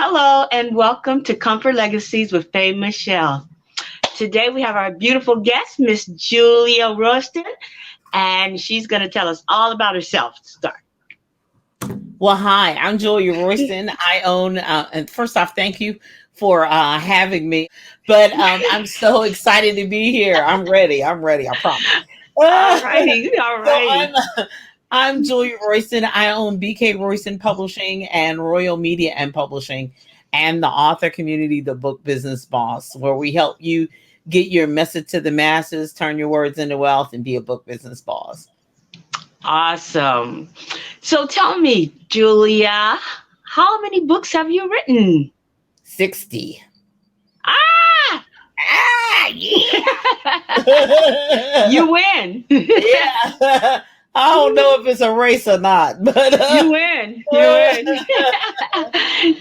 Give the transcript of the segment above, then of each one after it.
Hello and welcome to Comfort Legacies with Faye Michelle. Today we have our beautiful guest, Miss Julia Royston, and she's going to tell us all about herself to start. Well, hi, I'm Julia Royston. I own, and first off, thank you for having me. But I'm so excited to be here. I'm ready. I promise. All righty, all So righty. I'm Julia Royston. I own BK Royston Publishing and Royal Media and Publishing, and the author community, the Book Business Boss, where we help you get your message to the masses, turn your words into wealth, and be a book business boss. Awesome. So tell me, Julia, how many books have you written? 60. Ah! Yeah. You win. Yeah. I don't know if it's a race or not, but You win. You win.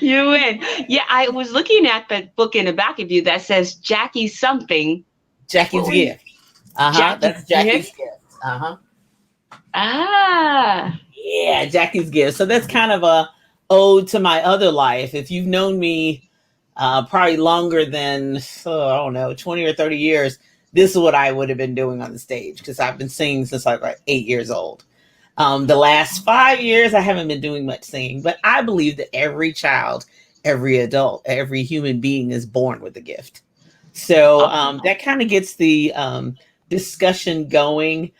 You win. Yeah, I was looking at the book in the back of you that says Jackie something. Jackie's gift. Jackie's That's Jackie's gift? gift. Ah, Yeah, Jackie's gift. So that's kind of a ode to my other life. If you've known me probably longer than, I don't know, 20 or 30 years, this is what I would have been doing on the stage because I've been singing since I was like 8 years old. The last 5 years, I haven't been doing much singing, but I believe that every child, every adult, every human being is born with a gift. So that kind of gets the discussion going.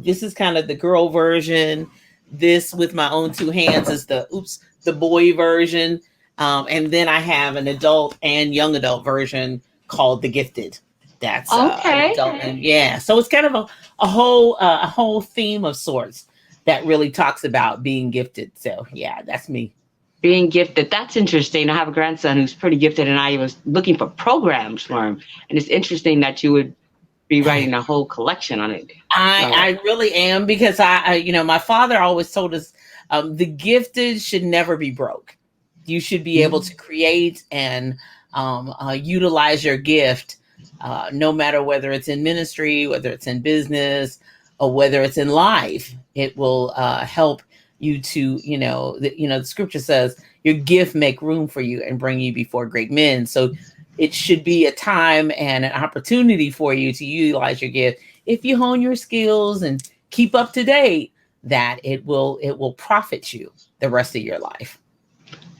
This is kind of the girl version. This with my own two hands is the boy version. And then I have an adult and young adult version called the gifted. That's an okay. adult, and yeah. So it's kind of a whole theme of sorts that really talks about being gifted. So yeah, that's me. Being gifted. That's interesting. I have a grandson who's pretty gifted, and I was looking for programs for him. And it's interesting that you would be writing a whole collection on it. I really am because my father always told us the gifted should never be broke. You should be able to create and utilize your gift, no matter whether it's in ministry, whether it's in business, or whether it's in life. It will help you to, the scripture says, your gift make room for you and bring you before great men. So it should be a time and an opportunity for you to utilize your gift. If you hone your skills and keep up to date, that it will profit you the rest of your life.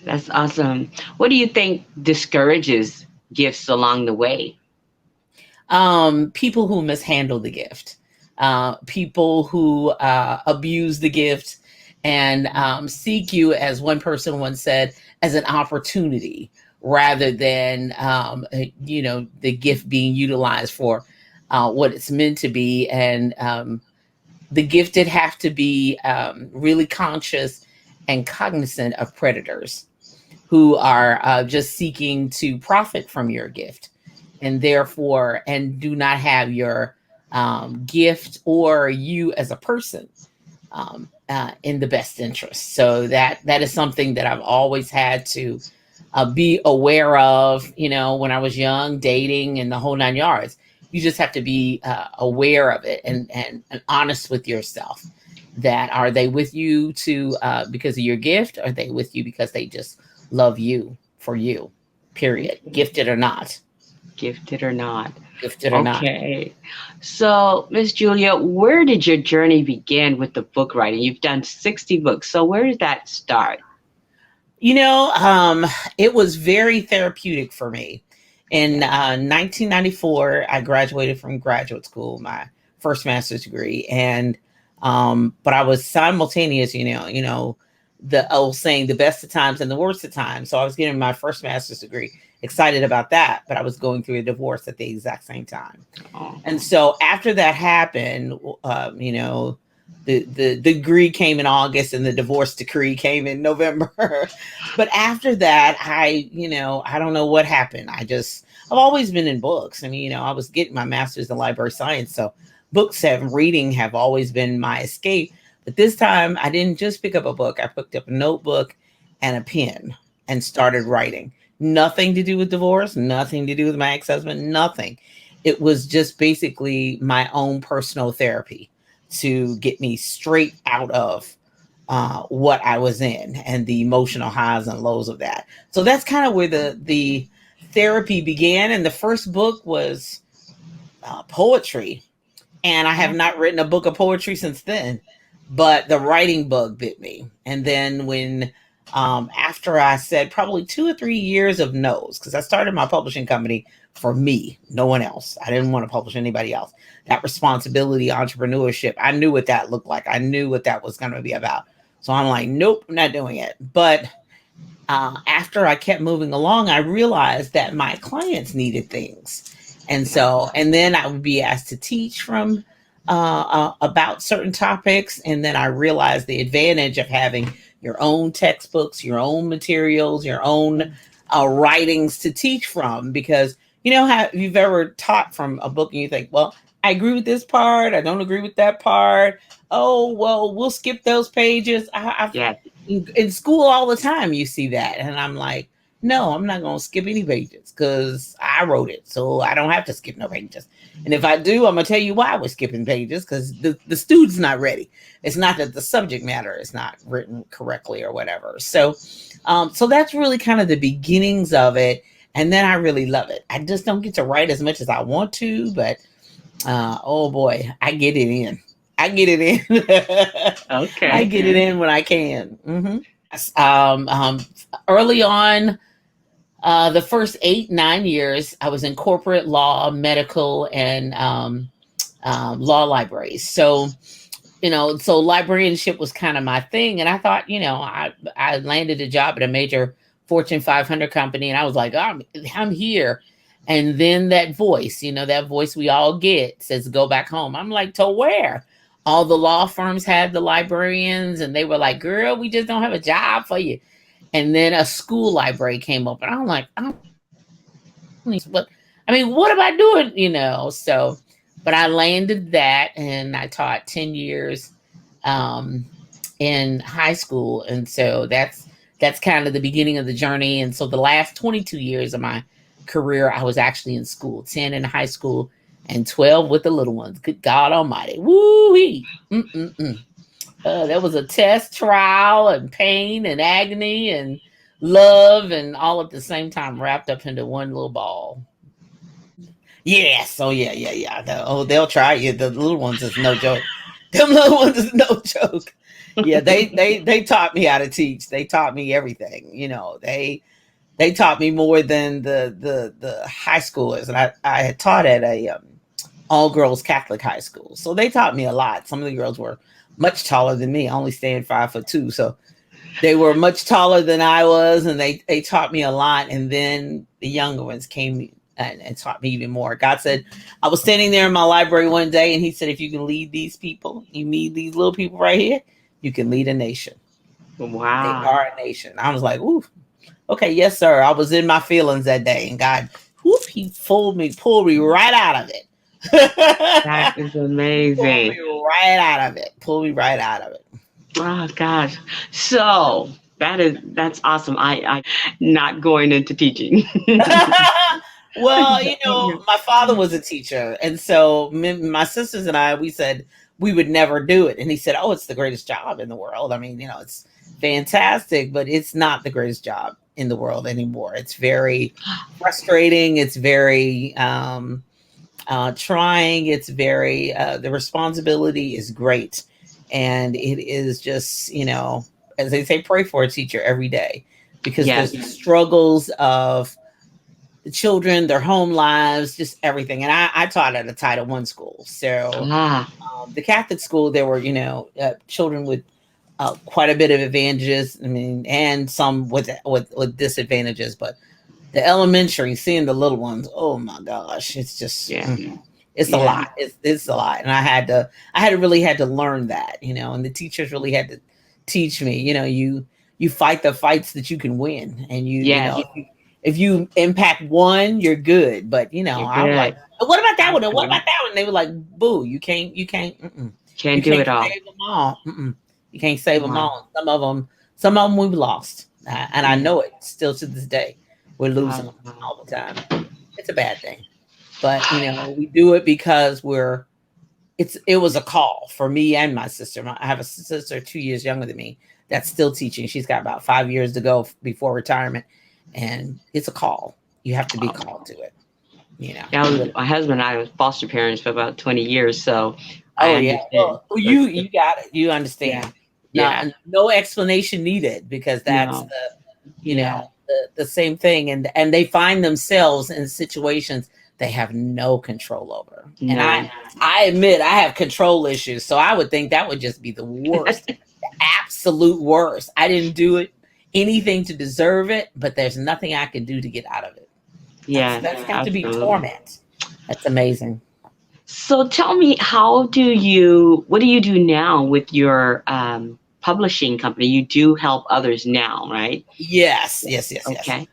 That's awesome. What do you think discourages gifts along the way? People who mishandle the gift, people who abuse the gift and seek you, as one person once said, as an opportunity rather than the gift being utilized for what it's meant to be. And the gifted have to be really conscious and cognizant of predators who are just seeking to profit from your gift, and therefore do not have your gift or you as a person in the best interest. So that is something that I've always had to be aware of, when I was young, dating and the whole 9 yards. You just have to be aware of it and honest with yourself. That are they with you because of your gift? Or are they with you because they just love you for you, period, gifted or not? Gifted or not? Gifted or not. Okay. So, Miss Julia, where did your journey begin with the book writing? You've done 60 books. So where did that start? It was very therapeutic for me. In 1994, I graduated from graduate school, my first master's degree. And but I was simultaneous, the old saying, the best of times and the worst of times. So I was getting my first master's degree, excited about that, but I was going through a divorce at the exact same time. Oh. And so after that happened, the degree came in August and the divorce decree came in November. But after that, I don't know what happened. I've always been in books. I was getting my master's in library science. So books reading have always been my escape. But this time I didn't just pick up a book. I picked up a notebook and a pen and started writing. Nothing to do with divorce, nothing to do with my ex-husband, nothing. It was just basically my own personal therapy to get me straight out of what I was in and the emotional highs and lows of that. So that's kind of where the therapy began. And the first book was poetry. And I have not written a book of poetry since then, but the writing bug bit me. And then when, after I said probably 2 or 3 years of no's, because I started my publishing company for me, no one else. I didn't want to publish anybody else. That responsibility, entrepreneurship, I knew what that looked like. I knew what that was going to be about. So I'm like, nope, I'm not doing it. But after I kept moving along, I realized that my clients needed things. And so, and then I would be asked to teach from about certain topics. And then I realized the advantage of having your own textbooks, your own materials, your own writings to teach from. Because you know how you've ever taught from a book and you think, well, I agree with this part. I don't agree with that part. Oh, well, we'll skip those pages. In school all the time, you see that. And I'm like, no, I'm not going to skip any pages because I wrote it. So I don't have to skip no pages. And if I do, I'm going to tell you why we're skipping pages, because the student's not ready. It's not that the subject matter is not written correctly or whatever. So, so that's really kind of the beginnings of it. And then I really love it. I just don't get to write as much as I want to, but oh boy, I get it in. I get it in. Okay. I get it in when I can. Early on, the first 8-9 years, I was in corporate law, medical, and law libraries. So, so librarianship was kind of my thing. And I thought, I landed a job at a major Fortune 500 company, and I was like, oh, I'm here. And then that voice we all get says, go back home. I'm like, to where? All the law firms had the librarians, and they were like, girl, we just don't have a job for you. And then a school library came up, and I'm like, what am I doing? So, but I landed that, and I taught 10 years in high school. And so that's kind of the beginning of the journey. And so the last 22 years of my career, I was actually in school, 10 in high school and 12 with the little ones. Good God Almighty. Woo-wee. There was a test, trial, and pain and agony and love and all at the same time wrapped up into one little ball. Yes. Oh, yeah. They'll try you. The little ones is no joke. Them little ones is no joke. Yeah, they taught me how to teach. They taught me everything. They taught me more than the high schoolers. And I had taught at a all girls Catholic high school. So they taught me a lot. Some of the girls were much taller than me. I only stand 5'2". So they were much taller than I was, and they taught me a lot. And then the younger ones came and taught me even more. God said, I was standing there in my library one day, and he said, if you can lead these people, you lead these little people right here, you can lead a nation. Wow. They are a nation. I was like, ooh, okay, yes, sir. I was in my feelings that day, and God, whoop, he pulled me right out of it. That is amazing. Pull me right out of it. Oh gosh. So that's awesome. I not going into teaching. Well, my father was a teacher. And so my sisters and I, we said we would never do it. And he said, oh, it's the greatest job in the world. I mean, it's fantastic, but it's not the greatest job in the world anymore. It's very frustrating. It's very trying. It's very, the responsibility is great. And it is just, as they say, pray for a teacher every day, because there's the struggles of the children, their home lives, just everything. And I taught at a Title I school. So the Catholic school, there were, children with quite a bit of advantages. I mean, and some with disadvantages, but the elementary, seeing the little ones, oh my gosh, it's just, it's a lot. It's a lot. And I had to learn that, and the teachers really had to teach me, you fight the fights that you can win. And if you impact one, you're good. But, I was like, what about that one? And what about that one? And they were like, boo, you can't do it all. Save them all. You can't save them all. Some of them we've lost. And I know it still to this day. We're losing them all the time. It's a bad thing. But, we do it because we're it was a call for me and my sister. I have a sister 2 years younger than me that's still teaching. She's got about 5 years to go before retirement, and it's a call. You have to be called to it. Yeah, my husband and I were foster parents for about 20 years, so I Oh yeah. understand. Well, you got it. You understand. Yeah, yeah, No explanation needed, because that's no, yeah, the same thing, and they find themselves in situations they have no control over. And no. I admit I have control issues, so I would think that would just be the worst, the absolute worst. I didn't do it anything to deserve it, but there's nothing I can do to get out of it. Yeah, That's got to be absolutely. torment. That's amazing. So tell me, what do you do now with your publishing company? You do help others now, right? Yes, yes, yes, yes. Okay.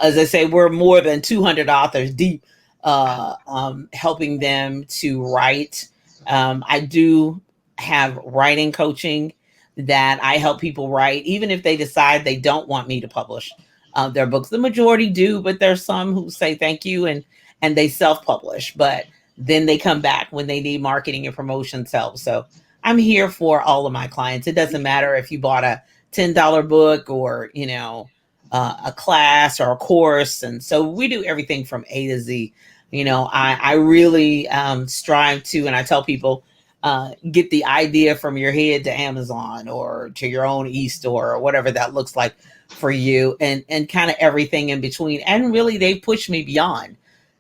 As I say, we're more than 200 authors deep, helping them to write. I do have writing coaching that I help people write, even if they decide they don't want me to publish their books. The majority do, but there's some who say thank you, and they self-publish, but then they come back when they need marketing and promotions help. So I'm here for all of my clients. It doesn't matter if you bought a $10 book, or a class or a course. And so we do everything from A to Z. I really strive to, and I tell people, get the idea from your head to Amazon or to your own e-store or whatever that looks like for you, and kind of everything in between. And really, they push me beyond,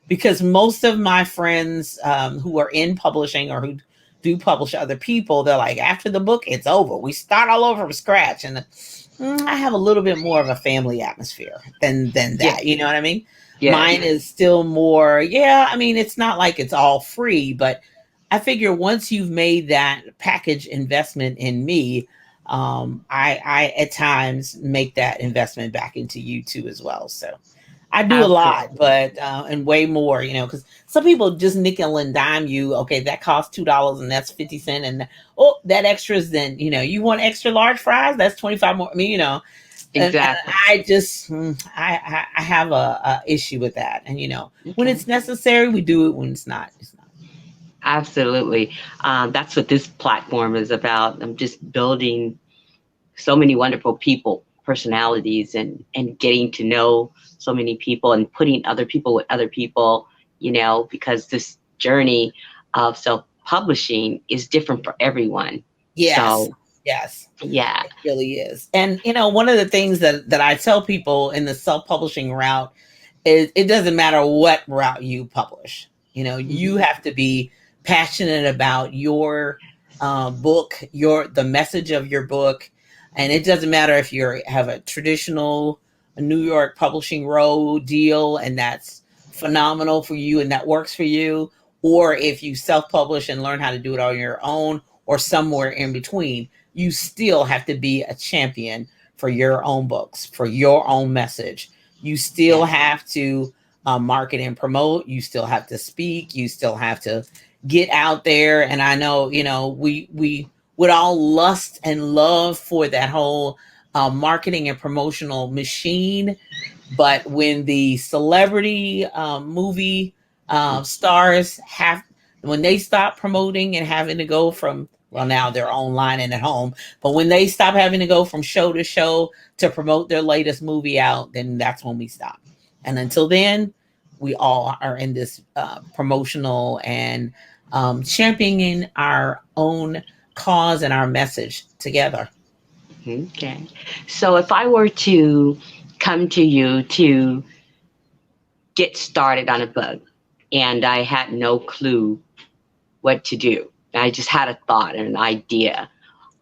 because most of my friends who are in publishing or who do publish other people, they're like, after the book, it's over. We start all over from scratch. And I have a little bit more of a family atmosphere than that. Yeah. You know what I mean? Yeah. Mine is still more, I mean, it's not like it's all free, but I figure once you've made that package investment in me, I at times make that investment back into you too as well. So I do a lot, Absolutely. but and way more, because some people just nickel and dime you. Okay, that costs $2 and that's 50 cents, and that extras. Then you want extra large fries? That's 25 more. I mean, and Exactly. I just I have a issue with that. And when Okay. it's necessary, we do it. When it's not, it's not. Absolutely. That's what this platform is about. I'm just building so many wonderful people, personalities, and getting to know so many people and putting other people with other people, because this journey of self-publishing is different for everyone. Yes, So, yes. yeah. It really is. And one of the things that I tell people in the self-publishing route is, it doesn't matter what route you publish. You have to be passionate about your book, the message of your book. And it doesn't matter if you have a traditional New York publishing road deal, and that's phenomenal for you and that works for you, or if you self-publish and learn how to do it on your own, or somewhere in between. You still have to be a champion for your own books, for your own message. You still have to market and promote. You still have to speak. You still have to get out there. And I know, we would all lust and love for that whole marketing and promotional machine. But when the celebrity movie stars when they stop promoting and having to go from, well, now they're online and at home, but when they stop having to go from show to show to promote their latest movie out, then that's when we stop. And until then, we all are in this promotional and championing our own cause and our message together. Okay. So if I were to come to you to get started on a book and I had no clue what to do, I just had a thought and an idea,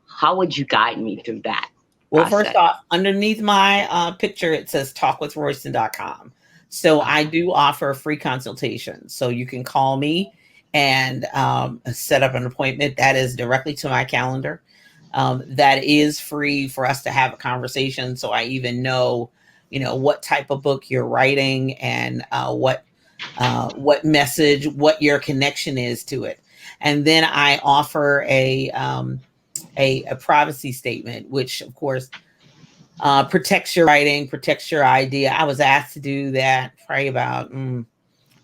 how would you guide me through that Well, first process? off, underneath my picture, it says talkwithroyston.com. So I do offer free consultations. So you can call me and set up an appointment. That is directly to my calendar. That is free for us to have a conversation. So I even know, what type of book you're writing, and what message, what your connection is to it. And then I offer a privacy statement, which of course protects your writing, protects your idea. I was asked to do that probably about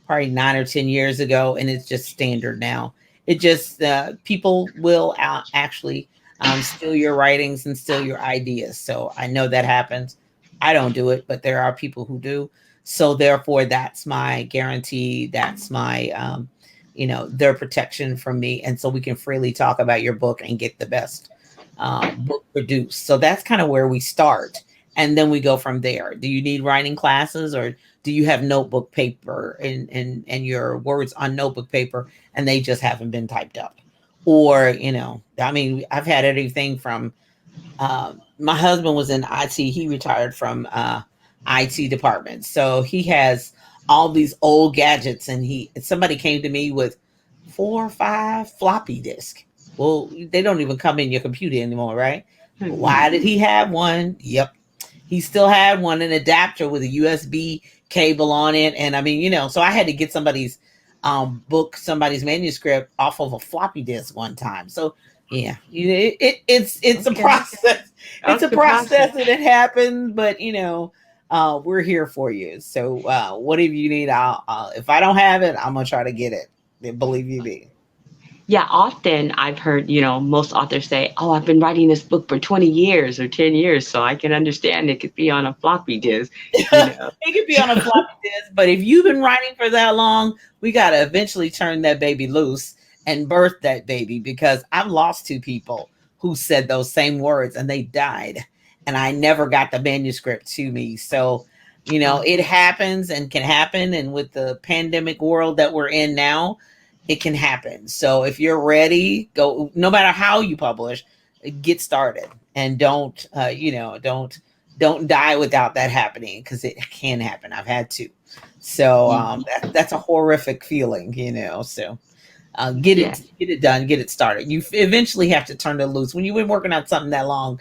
probably 9 or 10 years ago, and it's just standard now. It just people will actually steal your writings and steal your ideas. So I know that happens. I don't do it, but there are people who do. So therefore, that's my guarantee. That's my their protection from me, and so we can freely talk about your book and get the best book produced. So that's kind of where we start, and then we go from there. Do you need writing classes, or do you have notebook paper and your words on notebook paper and they just haven't been typed up? Or, I mean, I've had everything from my husband was in IT. He retired from IT department. So he has all these old gadgets, and somebody came to me with 4 or 5 floppy disk. Well, they don't even come in your computer anymore, right? Why did he have one? Yep. He still had one, an adapter with a USB cable on it. And I mean, so I had to get somebody's book, somebody's manuscript off of a floppy disk one time. So yeah, it's a process. It's a process and it happens, but we're here for you. So whatever you need, I'll if I don't have it, I'm gonna try to get it. Believe you me. Yeah, often I've heard, most authors say, "Oh, I've been writing this book for 20 years or 10 years, so I can understand it could be on a floppy disk." It could be on a floppy disk, but if you've been writing for that long, we got to eventually turn that baby loose and birth that baby, because I've lost 2 people who said those same words and they died, and I never got the manuscript to me. So, it happens and can happen. And with the pandemic world that we're in now, it can happen. So if you're ready, go, no matter how you publish, get started, and don't die without that happening, because it can happen. I've had to. So that's a horrific feeling, so get it done, get it started. You eventually have to turn it loose. When you've been working on something that long,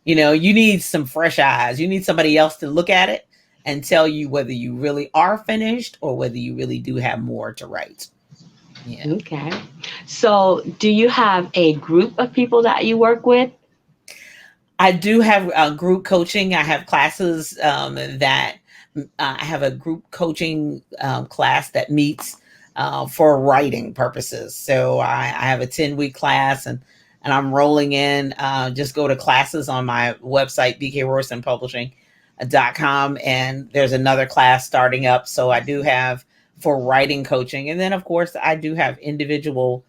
you need some fresh eyes. You need somebody else to look at it and tell you whether you really are finished or whether you really do have more to write. Yeah. Okay. So do you have a group of people that you work with? I do have group coaching. I have classes that I have a group coaching class that meets for writing purposes. So I have a 10-week class, and I'm rolling in. Just go to classes on my website, bkroystonpublishing.com, and there's another class starting up. So I do have for writing coaching. And then, of course, I do have individual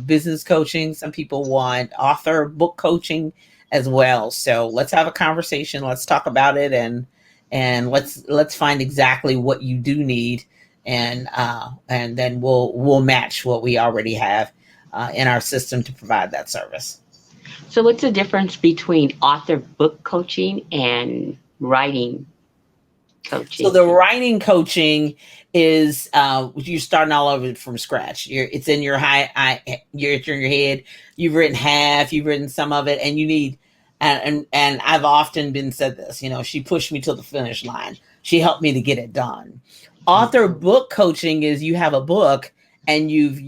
business coaching. Some people want author book coaching as well. So let's have a conversation. Let's talk about it, and let's find exactly what you do need, and then we'll match what we already have in our system to provide that service. So what's the difference between author book coaching and writing coaching? So the writing coaching is you're starting all over from scratch. It's in your it's in your head. You've written half, you've written some of it, and you need and I've often been said this, she pushed me to the finish line. She helped me to get it done. Author book coaching is you have a book, and if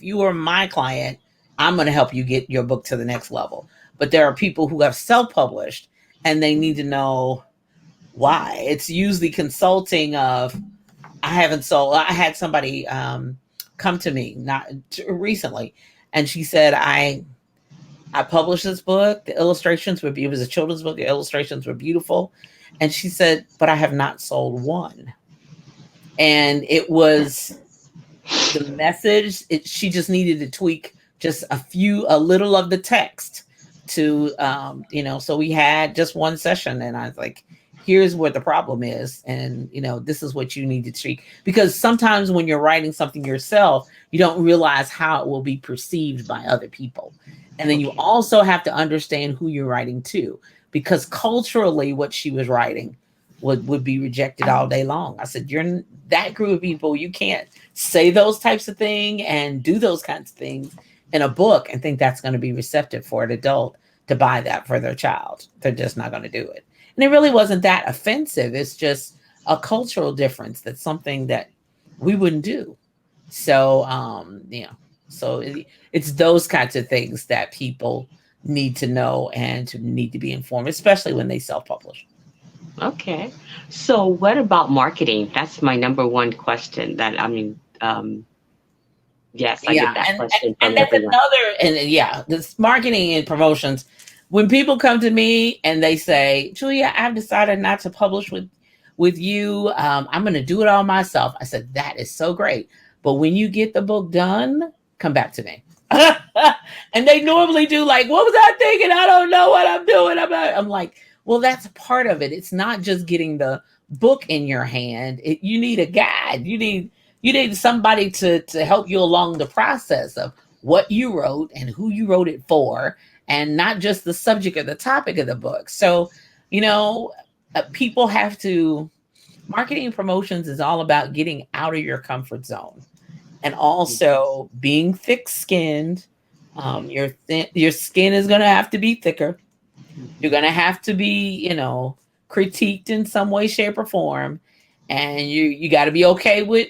you are my client, I'm going to help you get your book to the next level. But there are people who have self-published, and they need to know why. It's usually consulting of, I haven't sold. I had somebody come to me recently, and she said, I published this book. The illustrations it was a children's book. The illustrations were beautiful. And she said, but I have not sold one. And it was the message. She just needed to tweak just a little of the text to, so we had just one session, and I was like, here's what the problem is. And, this is what you need to tweak, because sometimes when you're writing something yourself, you don't realize how it will be perceived by other people. And then you also have to understand who you're writing to, because culturally what she was writing would be rejected all day long. I said, you're that group of people, you can't say those types of things and do those kinds of things in a book and think that's going to be receptive for an adult to buy that for their child. They're just not going to do it. And it really wasn't that offensive. It's just a cultural difference. That's something that we wouldn't do. So, so it's those kinds of things that people need to know and to need to be informed, especially when they self-publish. Okay. So what about marketing? That's my number one question. Yes, I get Yeah, that and, question and from that's everyone. another, and yeah, this marketing and promotions. When people come to me and they say, Julia, I've decided not to publish with you. I'm going to do it all myself. I said, that is so great. But when you get the book done, come back to me. And they normally do like, what was I thinking? I don't know what I'm doing. I'm like, well, that's part of it. It's not just getting the book in your hand. You need a guide. You need somebody to help you along the process of what you wrote and who you wrote it for, and not just the subject or the topic of the book. So, you know, people have to, marketing and promotions is all about getting out of your comfort zone and also being thick skinned. Your skin is going to have to be thicker. You're going to have to be, critiqued in some way, shape, or form. And you got to be okay with,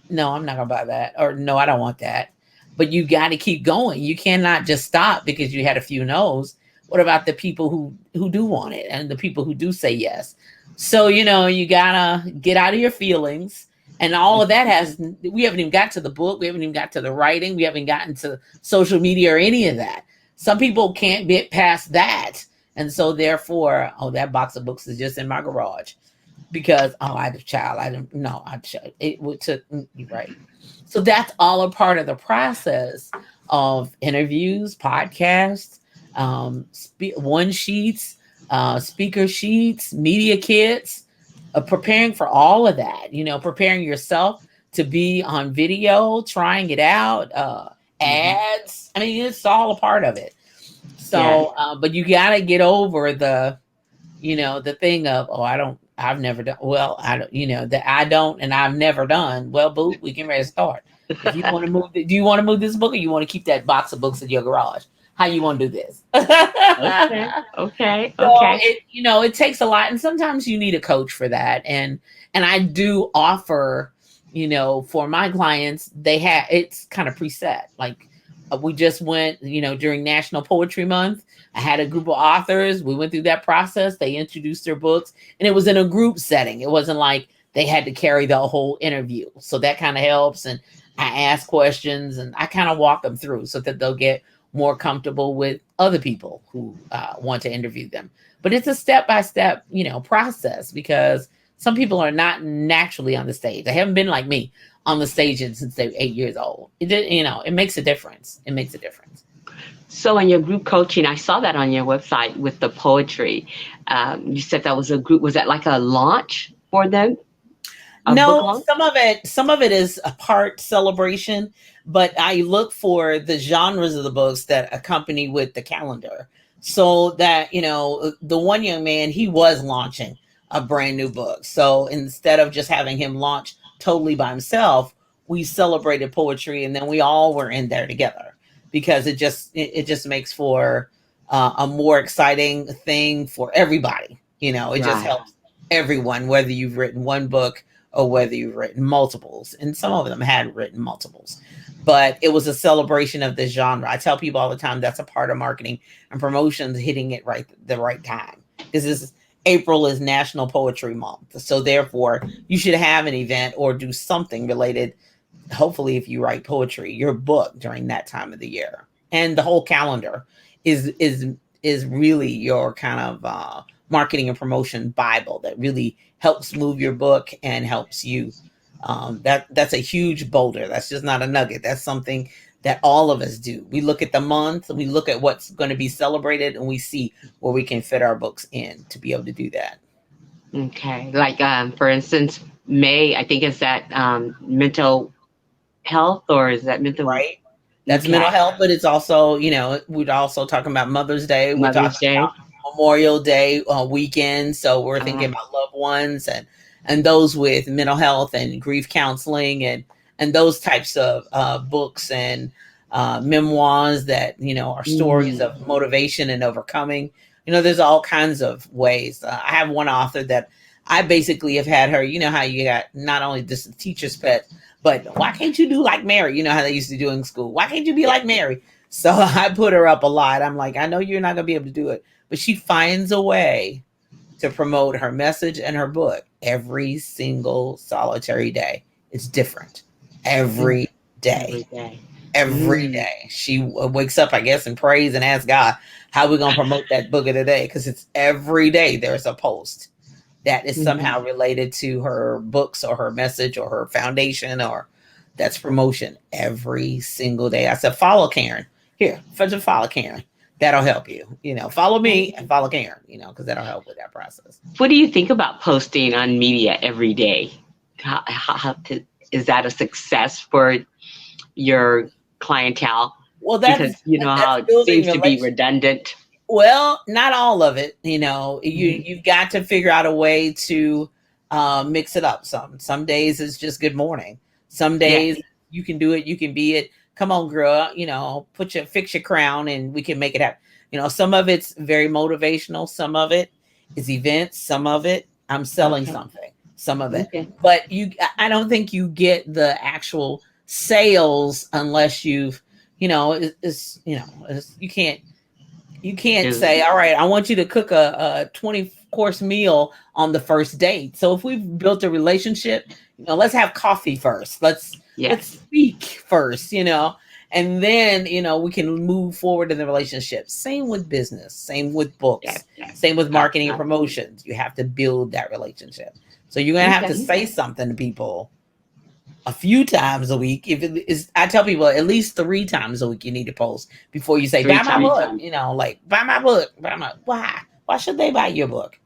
no, I'm not going to buy that. Or no, I don't want that. But you got to keep going. You cannot just stop because you had a few no's. What about the people who do want it and the people who do say yes? So, you got to get out of your feelings. And all of that we haven't even got to the book. We haven't even got to the writing. We haven't gotten to social media or any of that. Some people can't get past that. And so therefore, that box of books is just in my garage because, I had a child. I didn't know. It would took, you're right. So that's all a part of the process of interviews, podcasts, one sheets, speaker sheets, media kits, preparing for all of that, preparing yourself to be on video, trying it out, ads. I mean, it's all a part of it. Yes. So, but you got to get over the thing of, I've never done, well, I don't, that I don't, and I've never done. Well, boo, we can ready to start. If you want to move, do you want to move this book or you want to keep that box of books in your garage? How you want to do this? Okay. Okay. So Okay. it takes a lot, and sometimes you need a coach for that. And I do offer, for my clients, it's kind of preset. Like we just went, during National Poetry Month, I had a group of authors. We went through that process. They introduced their books, and it was in a group setting. It wasn't like they had to carry the whole interview. So that kind of helps. And I ask questions, and I kind of walk them through so that they'll get more comfortable with other people who want to interview them. But it's a step-by-step, process, because some people are not naturally on the stage. They haven't been like me on the stage since they're 8 years old. It makes a difference. It makes a difference. So in your group coaching, I saw that on your website with the poetry. You said that was a group. Was that like a launch for them? A book No, launch? some of it is a part celebration, but I look for the genres of the books that accompany with the calendar. So that, the one young man, he was launching a brand new book. So instead of just having him launch totally by himself, we celebrated poetry, and then we all were in there together because it just makes for a more exciting thing for everybody. It just Right. helps everyone, whether you've written one book or whether you've written multiples. And some of them had written multiples. But it was a celebration of the genre. I tell people all the time that's a part of marketing and promotions, hitting it the right time. Because April is National Poetry Month. So therefore, you should have an event or do something related. Hopefully, if you write poetry, your book during that time of the year. And the whole calendar is really your kind of marketing and promotion Bible that really helps move your book and helps you. That's a huge boulder. That's just not a nugget. That's something that all of us do. We look at the month, we look at what's going to be celebrated, and we see where we can fit our books in to be able to do that. Okay. Like, for instance, May, I think is that mental health, or is that mental? Right. That's mental Okay. health, but it's also, we're also talking about Mother's Day. We're Mother's talking Day. about Memorial Day weekend. So we're thinking Uh, about loved ones and those with mental health and grief counseling and those types of books and memoirs that, are stories mm, of motivation and overcoming. There's all kinds of ways. I have one author that I basically have had her, how you got not only just a teacher's pet, but why can't you do like Mary? You know how they used to do in school. Why can't you be like Mary? So I put her up a lot. I'm like, I know you're not going to be able to do it, but she finds a way to promote her message and her book every single solitary day. It's different every day. Every day. Every day. She wakes up, I guess, and prays and asks God, how are we going to promote that book of the day? Because it's every day there's a post that is somehow related to her books or her message or her foundation, or that's promotion every single day. I said, follow Karen. Here, just follow Karen. That'll help you. Follow me and follow Karen, because that'll help with that process. What do you think about posting on media every day? Is that a success for your clientele? Well, because how it seems to be redundant. Well, not all of it. You've got to figure out a way to mix it up. Some days it's just good morning. Some days you can do it. You can be it. Come on, girl. Fix your crown, and we can make it happen. Some of it's very motivational. Some of it is events. Some of it I'm selling something. Some of it, but I don't think you get the actual sales unless you've, you can't say, all right, I want you to cook a 20-course meal on the first date. So if we've built a relationship, let's have coffee first. Let's speak first, and then, we can move forward in the relationship. Same with business, same with books, same with marketing and promotions. You have to build that relationship. So you're going to have to say something to people a few times a week. If it is, I tell people at least 3 times a week you need to post before you say, buy my book, buy my book, why should they buy your book?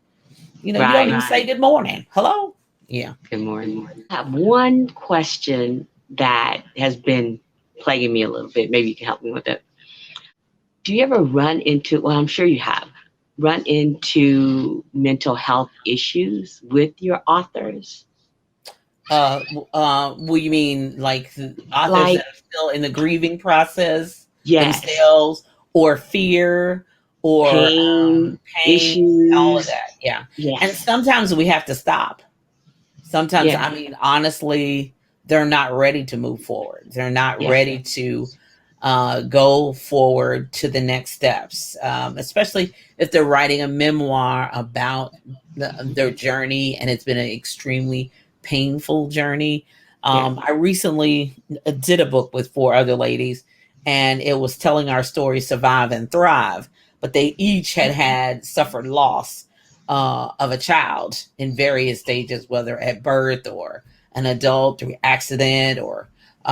You don't even say good morning. Hello. Yeah. Good morning. I have one question that has been plaguing me a little bit. Maybe you can help me with it. Do you ever run into, well, I'm sure you have, run into mental health issues with your authors? What you mean, like authors that are still in the grieving process themselves, or fear, or pain, issues, all of that? And sometimes we have to stop. Sometimes, honestly, they're not ready to move forward. They're not ready to go forward to the next steps, especially if they're writing a memoir about their journey and it's been an extremely painful journey. I recently did a book with 4 other ladies, and it was telling our story, Survive and Thrive, but they each had suffered loss of a child in various stages, whether at birth or an adult through accident or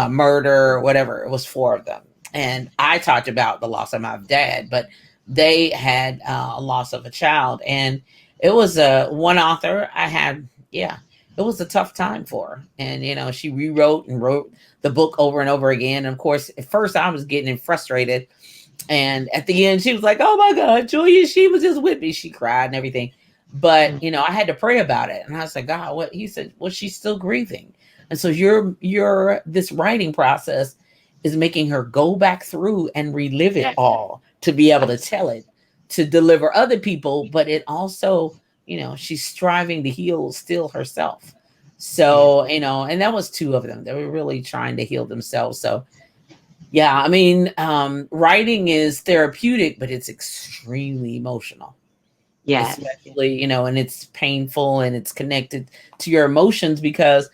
murder or whatever. It was 4 of them. And I talked about the loss of my dad, but they had a loss of a child. And it was one author I had, it was a tough time for her. And, she rewrote and wrote the book over and over again. And of course, at first I was getting frustrated. And at the end, she was like, oh my God, Julia, she was just with me. She cried and everything. But, I had to pray about it. And I was like, God, what? He said, well, she's still grieving. And so this writing process is making her go back through and relive it all to be able to tell it, to deliver other people. But it also, she's striving to heal still herself. So, and that was 2 of them. They were really trying to heal themselves. So, writing is therapeutic, but it's extremely emotional. Especially, and it's painful and it's connected to your emotions because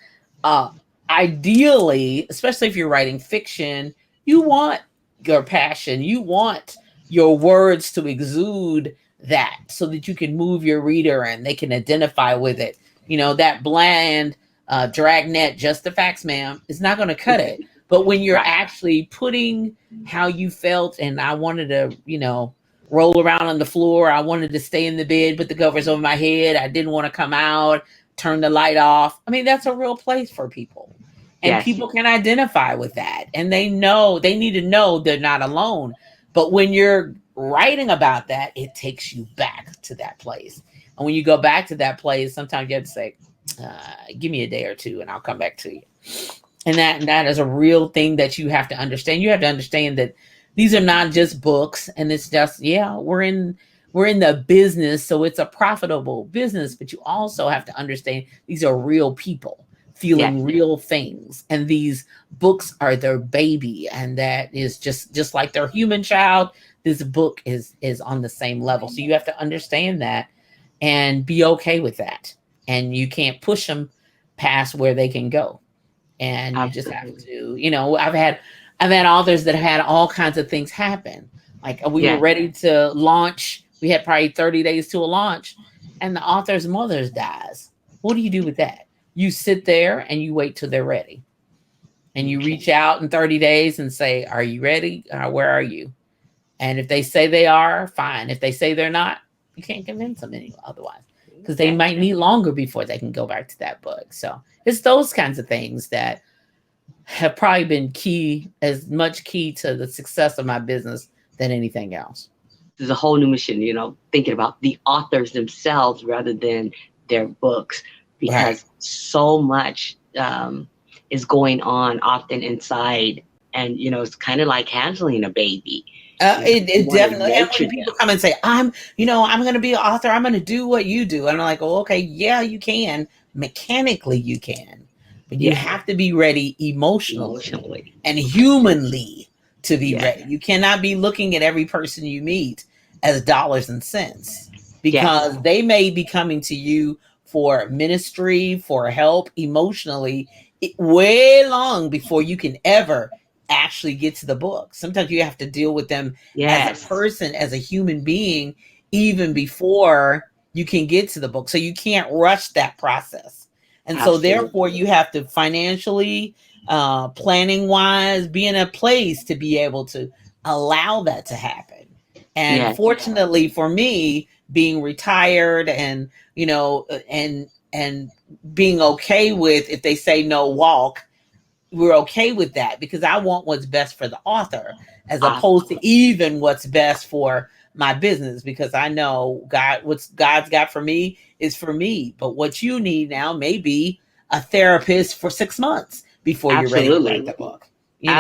ideally, especially if you're writing fiction, you want your passion, you want your words to exude that so that you can move your reader and they can identify with it. That bland dragnet, just the facts, ma'am, is not going to cut it. But when you're actually putting how you felt, and I wanted to, roll around on the floor, I wanted to stay in the bed, put the covers over my head, I didn't want to come out, turn the light off. I mean, that's a real place for people. And people can identify with that. And they need to know they're not alone. But when you're writing about that, it takes you back to that place. And when you go back to that place, sometimes you have to say, give me a day or 2 and I'll come back to you. And that is a real thing that you have to understand. You have to understand that these are not just books, and it's just, we're in the business, so it's a profitable business, but you also have to understand these are real people feeling real things, and these books are their baby, and that is just like their human child. This book is on the same level, so you have to understand that and be okay with that, and you can't push them past where they can go. And you just have Absolutely. to, I've had authors that had all kinds of things happen. Like we were Yeah. ready to launch. We had probably 30 days to a launch, and the author's mother dies. What do you do with that? You sit there and you wait till they're ready. And you reach Okay. out in 30 days and say, are you ready? Where are you? And if they say they are, fine. If they say they're not, you can't convince them any otherwise, because they Okay. might need longer before they can go back to that book. So it's those kinds of things that have probably been key, as much key to the success of my business than anything else. There's a whole new mission, thinking about the authors themselves rather than their books, Right. because so much is going on often inside. And, it's kind of like handling a baby. You It want to definitely, and nurture when people them. come and say, I'm going to be an author, I'm going to do what you do. And I'm like, oh, okay, yeah, you can. Mechanically, you can. But you Yeah. have to be ready emotionally Emotionally. and humanly to be Yeah. ready. You cannot be looking at every person you meet as dollars and cents, Yes. because they may be coming to you for ministry, for help emotionally, way long before you can ever actually get to the book. Sometimes you have to deal with them as a Yes. person, as a human being, even before you can get to the book. So you can't rush that process. And so therefore Absolutely. you have to financially, planning wise, be in a place to be able to allow that to happen. And Yes. fortunately for me, being retired and, and being okay with, if they say no, walk, we're okay with that, because I want what's best for the author, as opposed to Absolutely. even what's best for my business, because I know what's God's got for me is for me. But what you need now may be a therapist for 6 months before you're ready to write Absolutely. the book. You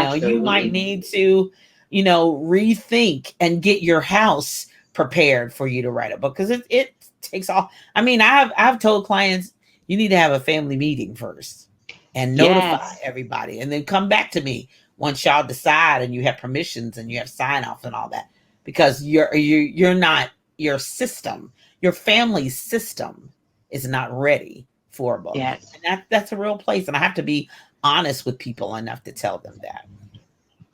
might Absolutely. need to, rethink and get your house prepared for you to write a book, because it takes all. I mean, I've told clients, you need to have a family meeting first and notify Yes. everybody, and then come back to me once y'all decide and you have permissions and you have sign off and all that, because you're not, your system, your family system is not ready for a book. Yes. And that's a real place, and I have to be honest with people enough to tell them that.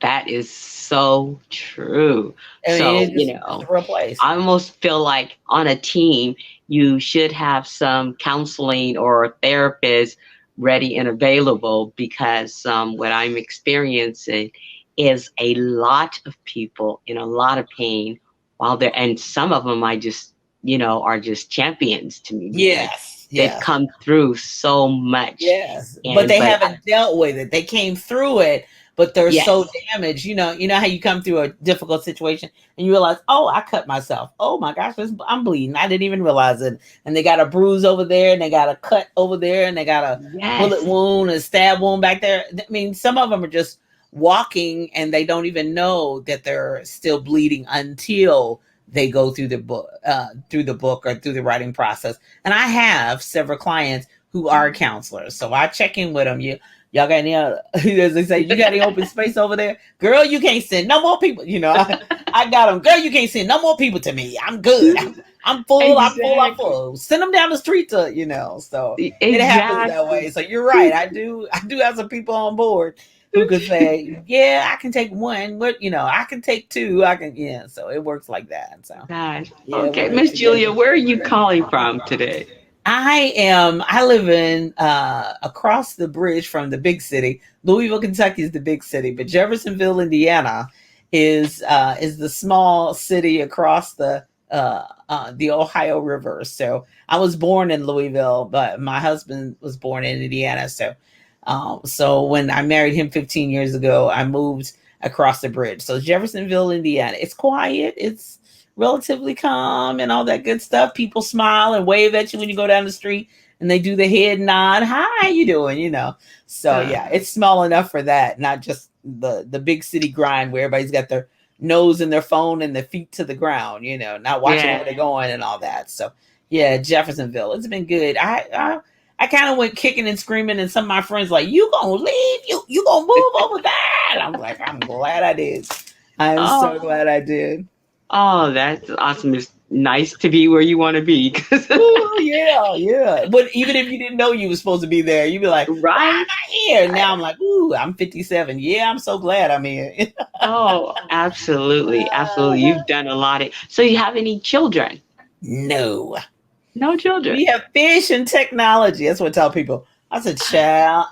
That is so true. I mean, So, it's a real place. I almost feel like on a team, you should have some counseling or a therapist ready and available, because what I'm experiencing is a lot of people in a lot of pain while they're, and some of them I just, are just champions to me, because Yes, they've yes. come through so much. Yes, but And, they but haven't dealt with it. They came through it, but they're so yes, damaged. You know how you come through a difficult situation and you realize, oh, I cut myself. Oh my gosh, I'm bleeding. I didn't even realize it. And they got a bruise over there, and they got a cut over there, and they got a bullet yes, wound, a stab wound back there. I mean, some of them are just walking and they don't even know that they're still bleeding until they go through the book or through the writing process. And I have several clients who are counselors. So I check in with them. Y'all got any other, as they say, you got any open space over there? Girl, you can't send no more people. I got them. Girl, you can't send no more people to me. I'm good. I'm full. I'm full. I'm exactly, full. Send them down the street so it happens that way. exactly. So you're right. I do have some people on board who could say, yeah, I can take one. I can take two. Yeah. So it works like that. So Gosh. yeah, Okay, we're Miss Julia, together. where are you calling from today? I live in across the bridge from the big city. Louisville, Kentucky is the big city, but Jeffersonville, Indiana is the small city across the Ohio River. So I was born in Louisville, but my husband was born in Indiana. So when I married him 15 years ago, I moved across the bridge. So Jeffersonville, Indiana. It's quiet. It's relatively calm and all that good stuff. People smile and wave at you when you go down the street, and they do the head nod. Hi, how you doing? So Uh, yeah, it's small enough for that, not just the big city grind where everybody's got their nose in their phone and their feet to the ground, not watching where yeah. they're going and all that. So yeah, Jeffersonville, it's been good. I kind of went kicking and screaming, and some of my friends like, you gonna leave, you gonna move over there. I'm like, I'm glad I did. I'm so Oh, glad I did. oh, that's awesome, Miss nice to be where you want to be. Ooh, yeah, yeah. But even if you didn't know you were supposed to be there, you'd be like, why am Right. I here? Now I'm like, ooh, I'm 57. Yeah, I'm so glad I'm here. Oh, absolutely. Absolutely. You've done a lot of, so you have any children? No. No children. We have fish and technology. That's what I tell people. I said, child,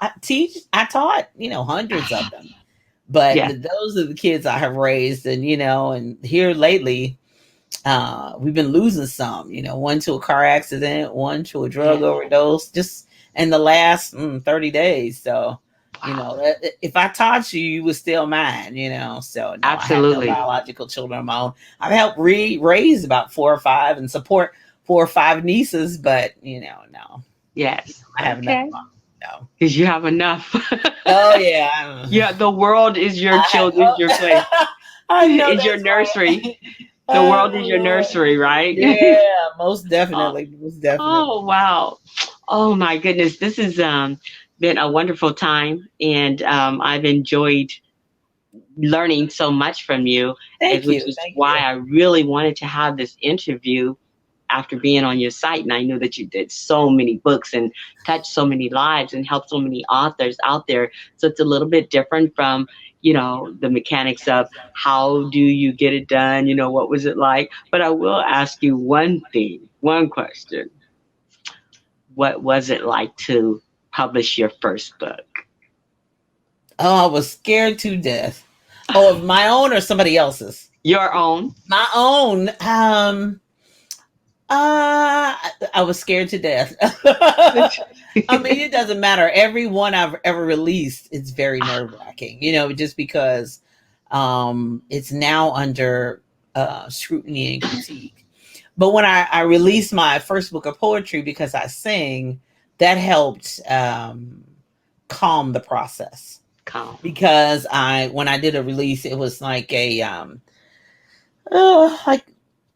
I taught, hundreds of them. But Yes. those are the kids I have raised. And, and here lately, we've been losing some, one to a car accident, one to a drug Yes. overdose, just in the last 30 days. So, Wow. if I taught you, you were still mine, So, no, I have no Absolutely. biological children of my own. I've helped raise about 4 or 5 and support 4 or 5 nieces, but, no, Yes. I have none Okay. of them. No. Because you have enough. Oh, yeah. Yeah. The world is your children, is your place, I know is your that's nursery. right. The world is Oh, your Lord. nursery, right? Yeah, most Oh, definitely. Most definitely. oh, wow. Oh my goodness. This has been a wonderful time, and I've enjoyed learning so much from you, Thank which you. is Thank why you. I really wanted to have this interview after being on your site. And I knew that you did so many books and touched so many lives and helped so many authors out there. So it's a little bit different from, the mechanics of how do you get it done? What was it like? But I will ask you one question. What was it like to publish your first book? Oh, I was scared to death. Oh, of my own or somebody else's? Your own? My own. I was scared to death. I mean, it doesn't matter. Every one I've ever released, it's very nerve wracking, just because it's now under scrutiny and critique. But when I released my first book of poetry, because I sing, that helped calm the process. Calm. Because when I did a release, it was like a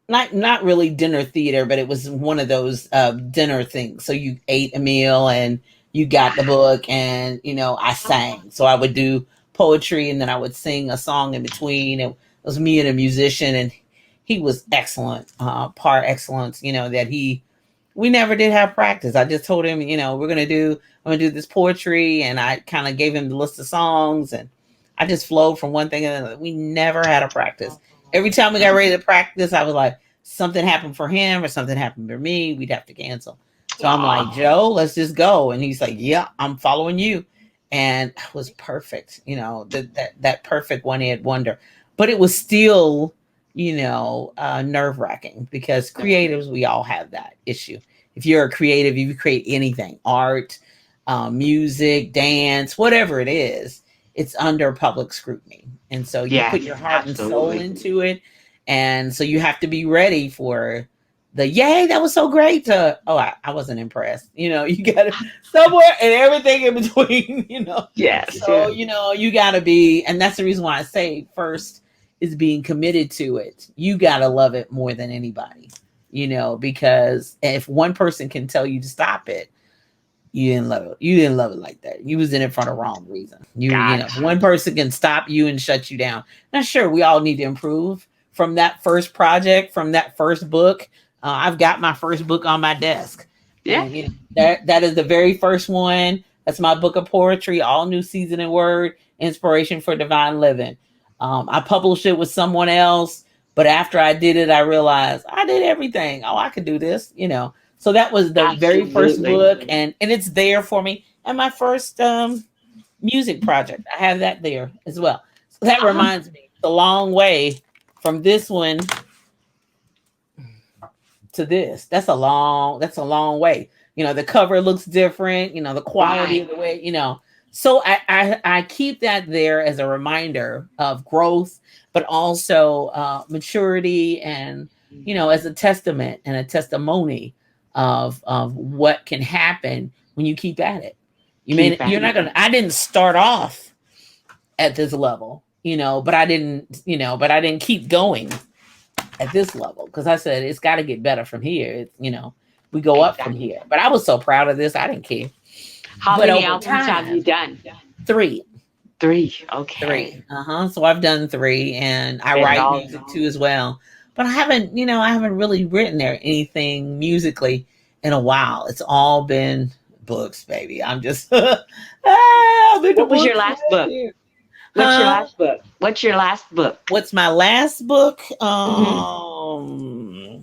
like not really dinner theater, but it was one of those dinner things. So you ate a meal and you got the book, and I sang. So I would do poetry, and then I would sing a song in between. It was me and a musician, and he was excellent, par excellence. That we never did have practice. I just told him, I'm gonna do this poetry, and I kind of gave him the list of songs, and I just flowed from one thing to another. We never had a practice. Every time we got ready to practice, I was like, something happened for him or something happened for me, we'd have to cancel. So I'm like, Oh, Joe, let's just go. And he's like, yeah, I'm following you. And it was perfect, that perfect one-hit wonder. But it was still, nerve wracking, because creatives, we all have that issue. If you're a creative, if you create anything, art, music, dance, whatever it is, it's under public scrutiny. And so you put yes, your heart and soul absolutely. into it. And so you have to be ready for the yay, that was so great, to oh, I wasn't impressed. You got to somewhere and everything in between, Yes, So, yes. you got to be, and that's the reason why I say first is being committed to it. You got to love it more than anybody, because if one person can tell you to stop it, you didn't love it. You didn't love it like that. You was in it for the wrong reason. If Gotcha. one person can stop you and shut you down. Now, sure, we all need to improve from that first project, from that first book. I've got my first book on my desk, Yeah. and that is the very first one. That's my book of poetry, all new season and word, inspiration for divine living. I published it with someone else, but after I did it, I realized I did everything. Oh, I could do this. So that was the very first Absolutely. book, and it's there for me. And my first music project, I have that there as well. So that Oh, reminds me, it's a long way from this one to this. That's a long way. The cover looks different. The quality right. of the way. So I keep that there as a reminder of growth, but also maturity, and as a testament and a testimony of what can happen when you keep at it. Keep at You're not it. gonna. I didn't start off at this level, but I didn't keep going at this level, because I said it's got to get better from here. We go up from Exactly. here. But I was so proud of this, I didn't care. How But many over albums have you time, done? three, Three. Okay. three. So I've done three, and I And write all. music too as well. but I haven't really written there anything musically in a while. It's all been books, baby. I'm just I've been to What was your books. last book? What's your Huh? last book? What's your last book? What's my last book? Hmm.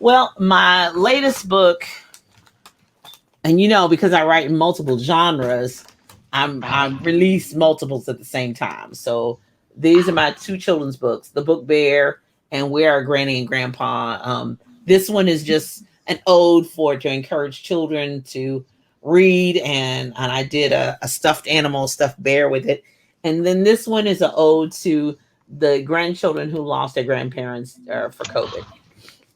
Well, my latest book, and because I write in multiple genres, Right. I'm release multiples at the same time. So these are my two children's books: The Book Bear and Where Are Granny and Grandpa. This one is just an ode to encourage children to read, and I did a stuffed animal, stuffed bear with it, and then this one is an ode to the grandchildren who lost their grandparents for COVID.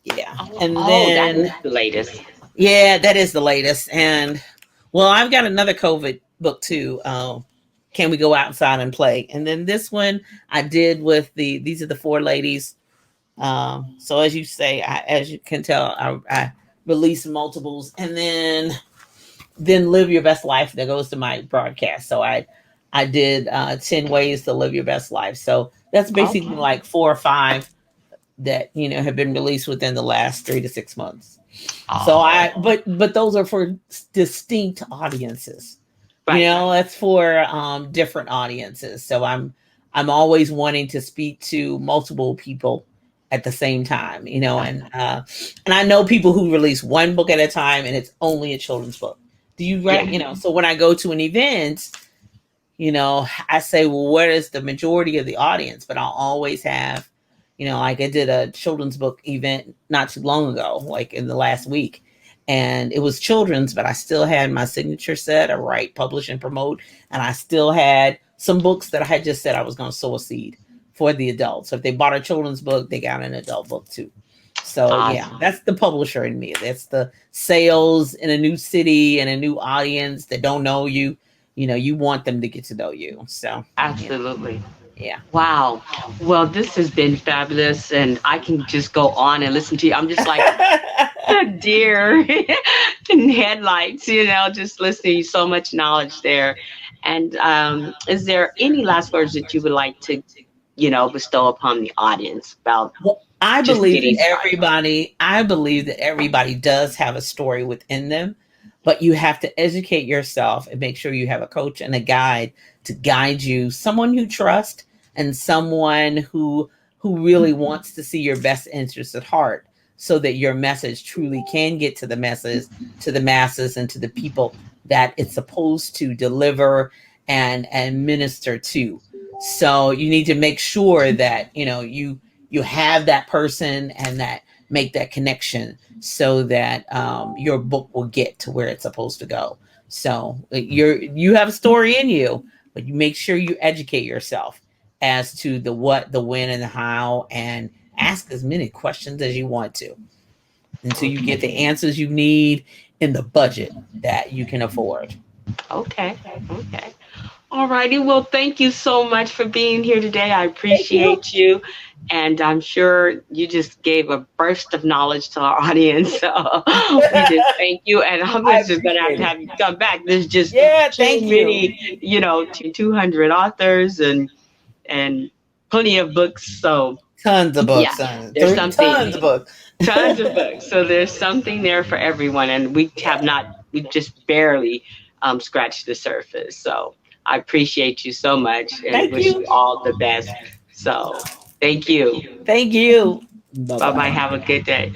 Yeah, Oh, and oh, that then is the latest. yeah, that is the latest. And well, I've got another COVID book too. Can we go outside and play? And then this one I did with these are the four ladies. So as you say, as you can tell, I release multiples, and then live your best life that goes to my broadcast. So I did 10 ways to live your best life. So that's basically Okay. like 4 or 5 that have been released within the last 3 to 6 months. So I Oh, but those are for distinct audiences. right. That's for different audiences. So I'm always wanting to speak to multiple people at the same time, and I know people who release one book at a time and it's only a children's book. Do you Yeah. write, so when I go to an event, I say, well, what is the majority of the audience? But I'll always have, like I did a children's book event not too long ago, like in the last week. And it was children's, but I still had my signature set, I write, publish, and promote. And I still had some books that I had just said I was going to sow a seed for the adults. So if they bought a children's book, they got an adult book too. So yeah, Awesome. that's the publisher in me. That's the sales in a new city and a new audience that don't know you. You want them to get to know you. So yeah, Absolutely. yeah. Wow. Well, this has been fabulous, and I can just go on and listen to you. I'm just like a deer in headlights, just listening. So much knowledge there. And is there any last words that you would like to, bestow upon the audience about Well, just getting started? I believe that everybody does have a story within them, but you have to educate yourself and make sure you have a coach and a guide to guide you, someone you trust and someone who really wants to see your best interests at heart so that your message truly can get to the masses and to the people that it's supposed to deliver and minister to. So you need to make sure that you have that person and that make that connection so that your book will get to where it's supposed to go. So you have a story in you, but you make sure you educate yourself as to the what, the when, and the how, and ask as many questions as you want to until you get Okay. the answers you need in the budget that you can afford. Okay. Okay. All righty. Well, thank you so much for being here today. I Thank you. appreciate you. And I'm sure you just gave a burst of knowledge to our audience. So we just thank you. And I'm I just going to appreciate it. have you come back. There's just Yeah, too thank you. many, 200 authors and plenty of books. So, Tons of yeah, books, son. there's something, Tons of books. tons of books. So there's something there for everyone. And we just barely scratched the surface. So I appreciate you so much and Thank wish you. you all the best. So thank you. Thank you. Bye Bye bye. bye. Have a good day.